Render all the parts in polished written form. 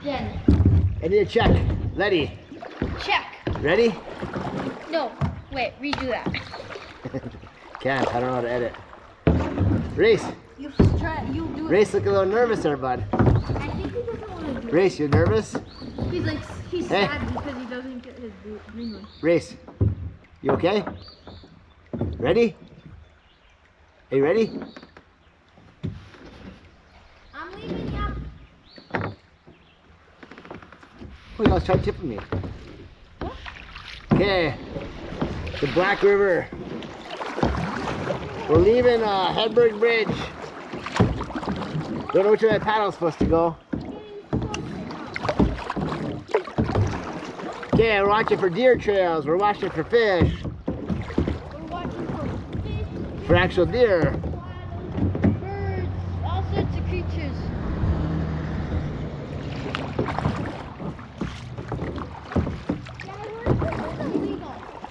Jen. I need a check. Letty. Check. Ready? No. Wait, redo that. Can't. I don't know how to edit. Race. You try. You do it. Race, look a little nervous there, bud. I think he doesn't want to do it. Race, you nervous? He's like, he's Hey. sad because he doesn't get his green one. Race, you okay? Ready? Are you ready? I'm leaving now. Oh, you always try tipping me. Okay, the Black River. We're leaving Hedberg Bridge. Don't know which way that paddle's supposed to go. Okay, we're watching for deer trails. We're watching for fish. We're watching for fish, For actual deer. birds, all sorts of creatures.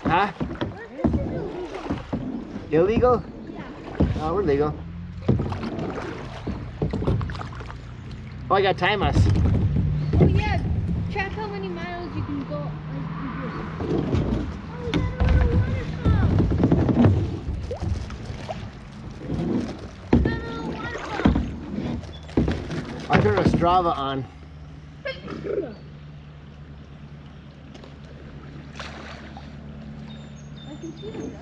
Huh? Illegal? Yeah. Oh, we're legal. Oh, I gotta time us. Oh yeah, track how many miles you can go. I'll turn a Strava on. I can see it.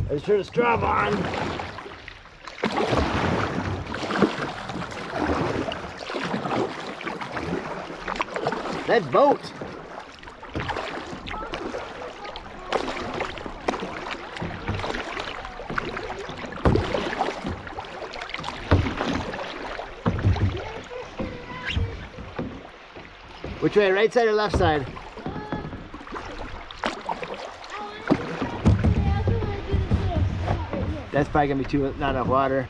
I just turned a Strava on. That boat. Which way, right side or left side? That's probably gonna be not enough water.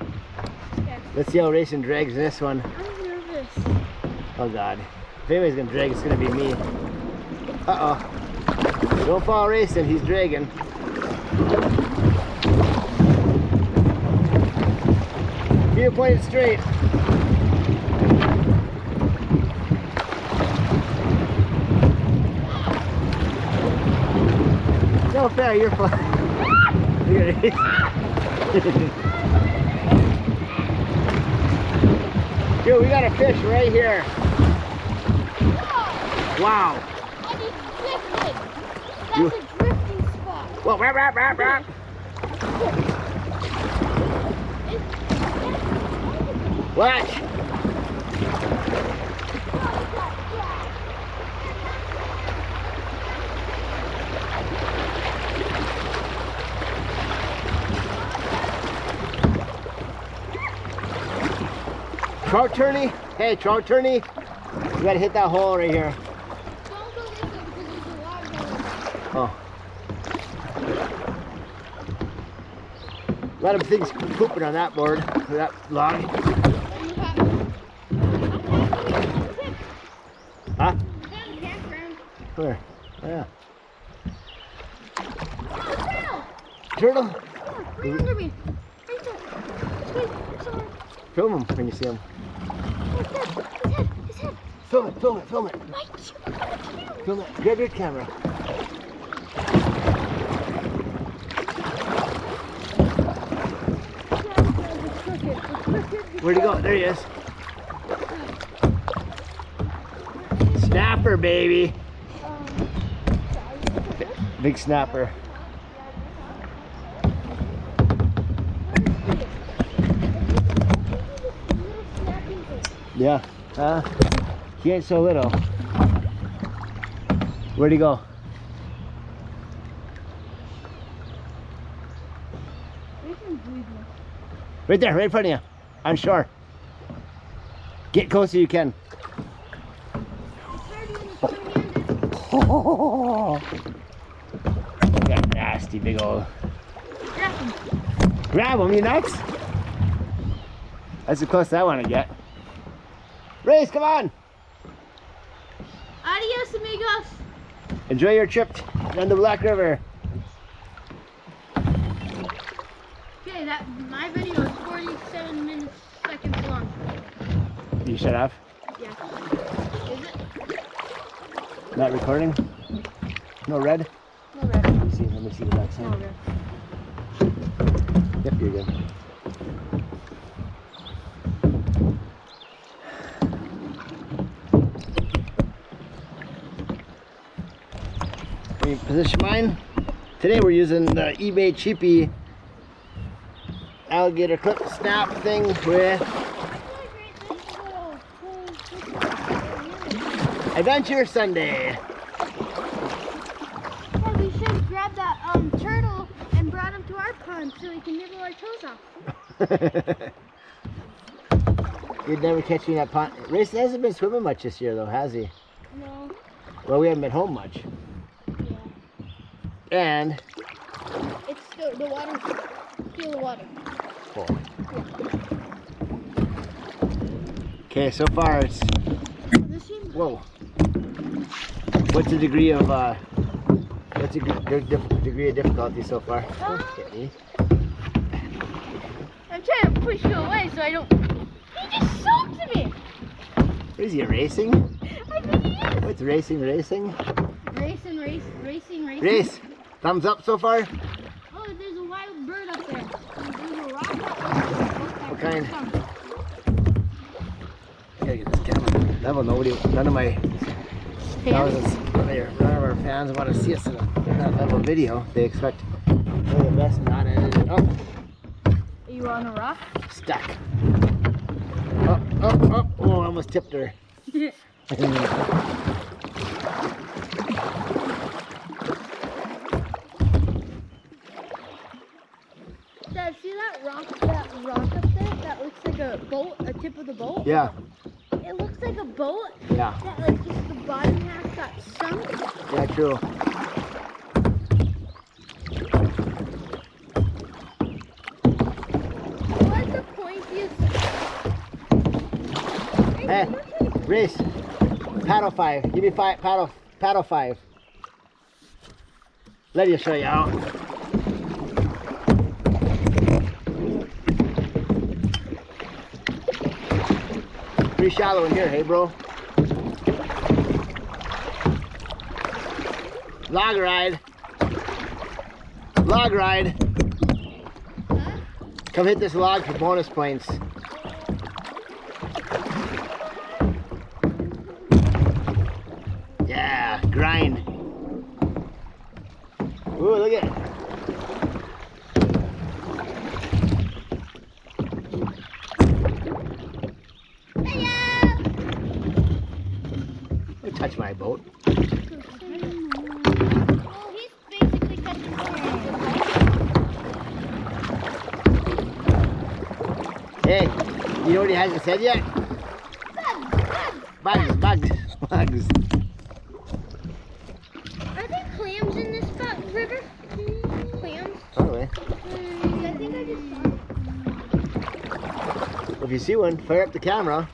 Okay. Let's see how racing drags this one. I'm nervous. Oh God. If anybody's gonna drag, it's gonna be me. Uh-oh. Don't fall racing, he's dragging. Keep it pointed straight. No fair, you're fine. Look at it. Dude, we got a fish right here. Wow. And he's drifting. That's You- a drifting spot. Whoa, rap, rap, rap, rap. Watch. Trout tourney? Hey, trout tourney. You gotta hit that hole right here. Don't go this way because there's a lot of Oh. A lot of things pooping on that board, or that log. Huh? Where? Oh, yeah. Turtle? Right under me. Right there. Wait, sorry. Film him when you see him. His head. His head. Film it, film it, film it. Mike, Film it. Grab your camera. Where'd he go? There he is. Snapper, baby. Big snapper. Yeah. He ain't so little. Where'd he go? Right there, right in front of you. On shore. Get close as you can. Oh, that nasty big old. Grab him, you nuts? That's the closest I want to get. Race, come on! Adios, amigos. Enjoy your trip down the Black River. Okay, my video is 47 seconds long. You shut off? Yeah. Is it? Not recording? No red? No red. Let me see the back No side. red. Yep, you're good. Let me position mine. Today we're using the eBay cheapy alligator clip snap thing with Adventure Sunday. Yeah, we should grab that turtle and brought him to our pond so we can nibble our toes off. You'd never catch me in that pond. Race hasn't been swimming much this year though, has he? No. Well, we haven't been home much. Yeah. And It's still the water. Feel the water. full. Okay, so far it's This seems. whoa. What's the degree of degree of difficulty so far? Don't hit me. I'm trying to push you away so I don't. He just soaked me. What is he racing? I think he is. What's racing? Racing. Race. Thumbs up so far? Oh, there's a wild bird up there. There's a rock. What kind? I gotta get this camera. None of my thousands, none of our fans want to see us in a level video. They expect the best not edited. Oh, Are you on a rock? stuck. Oh, I almost tipped her. Dad, see that rock up there? That looks like a boat, a tip of the boat? Yeah, It looks like a boat yeah, that like just the bottom half got sunk. yeah, true. What's the pointiest? Hey, Race, paddle 5. Give me paddle 5. Let you show you out. Pretty shallow in here, hey bro. Log ride. Log ride. Huh? Come hit this log for bonus points. Yeah, grind. Ooh, look at it. Don't touch my boat. Well, he's basically touching the Hey, you know what he hasn't said yet? Bugs. Are there clams in this river? Clams? Probably. I think I just saw. If you see one, fire up the camera.